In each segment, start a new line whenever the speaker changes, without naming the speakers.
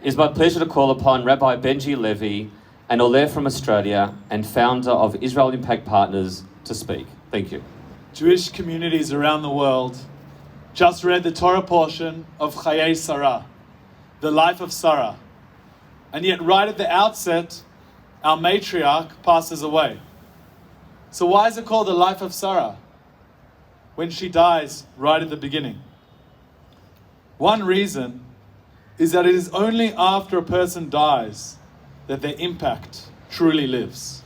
It is my pleasure to call upon Rabbi Benji Levy, an Oleh from Australia and founder of Israel Impact Partners, to speak. Thank you.
Jewish communities around the world just read the Torah portion of Chayei Sarah, the life of Sarah. And yet right at the outset, our matriarch passes away. So why is it called the life of Sarah when she dies right at the beginning? One reason is that it is only after a person dies that their impact truly lives.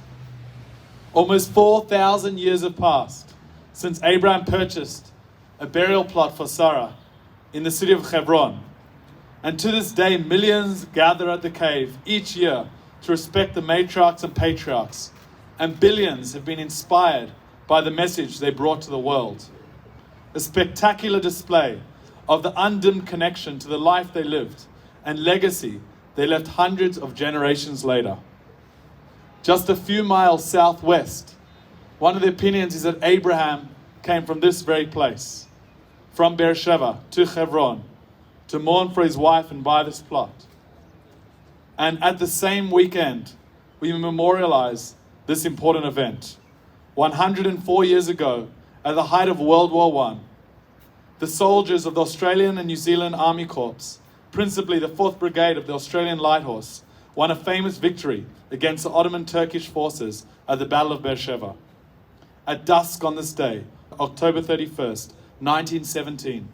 Almost 4,000 years have passed since Abraham purchased a burial plot for Sarah in the city of Hebron. And to this day, millions gather at the cave each year to respect the matriarchs and patriarchs. And billions have been inspired by the message they brought to the world. A spectacular display of the undimmed connection to the life they lived and legacy they left hundreds of generations later. Just a few miles southwest, one of the opinions is that Abraham came from this very place, from Beersheba to Hebron, to mourn for his wife and buy this plot. And at the same weekend, we memorialize this important event. 104 years ago, at the height of World War I, the soldiers of the Australian and New Zealand Army Corps, principally the 4th Brigade of the Australian Light Horse, won a famous victory against the Ottoman Turkish forces at the Battle of Beersheba. At dusk on this day, October 31st, 1917,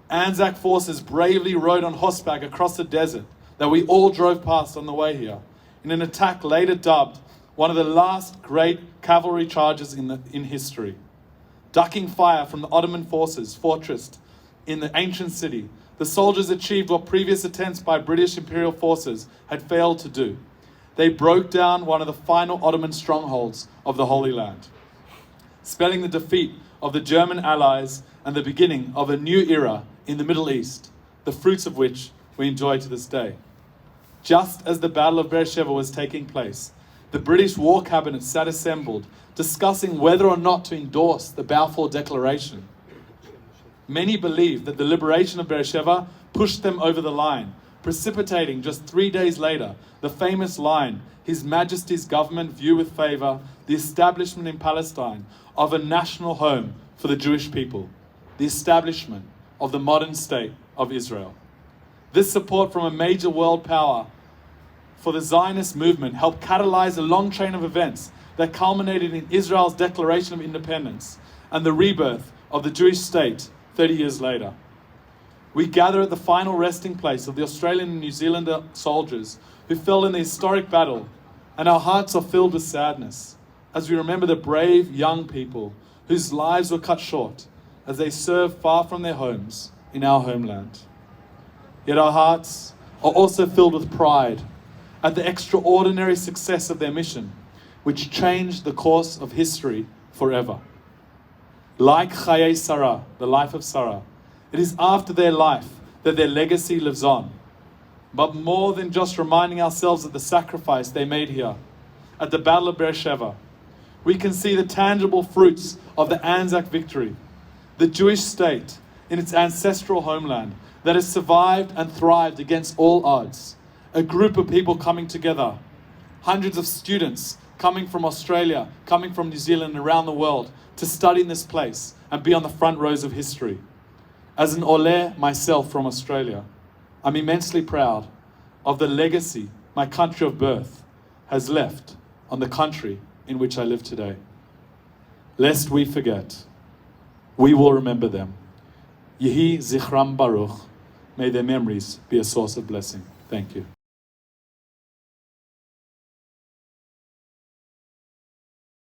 ANZAC forces bravely rode on horseback across the desert that we all drove past on the way here, in an attack later dubbed one of the last great cavalry charges in history. Ducking fire from the Ottoman forces fortressed in the ancient city, the soldiers achieved what previous attempts by British imperial forces had failed to do. They broke down one of the final Ottoman strongholds of the Holy Land, spelling the defeat of the German allies and the beginning of a new era in the Middle East, the fruits of which we enjoy to this day. Just as the Battle of Beersheba was taking place, the British War Cabinet sat assembled, discussing whether or not to endorse the Balfour Declaration. Many believe that the liberation of Beersheba pushed them over the line, precipitating just 3 days later the famous line, His Majesty's government view with favour the establishment in Palestine of a national home for the Jewish people, the establishment of the modern state of Israel. This support from a major world power for the Zionist movement helped catalyze a long chain of events that culminated in Israel's Declaration of Independence and the rebirth of the Jewish state 30 years later. We gather at the final resting place of the Australian and New Zealander soldiers who fell in the historic battle, and our hearts are filled with sadness as we remember the brave young people whose lives were cut short as they served far from their homes in our homeland. Yet our hearts are also filled with pride at the extraordinary success of their mission, which changed the course of history forever. Like Chayei Sarah, the life of Sarah, it is after their life that their legacy lives on. But more than just reminding ourselves of the sacrifice they made here at the Battle of Beersheba, we can see the tangible fruits of the ANZAC victory, the Jewish state in its ancestral homeland that has survived and thrived against all odds. A group of people coming together, hundreds of students coming from Australia, coming from New Zealand and around the world to study in this place and be on the front rows of history. As an Oleh myself from Australia, I'm immensely proud of the legacy my country of birth has left on the country in which I live today. Lest we forget, we will remember them. Yehi Zichram Baruch. May their memories be a source of blessing. Thank you.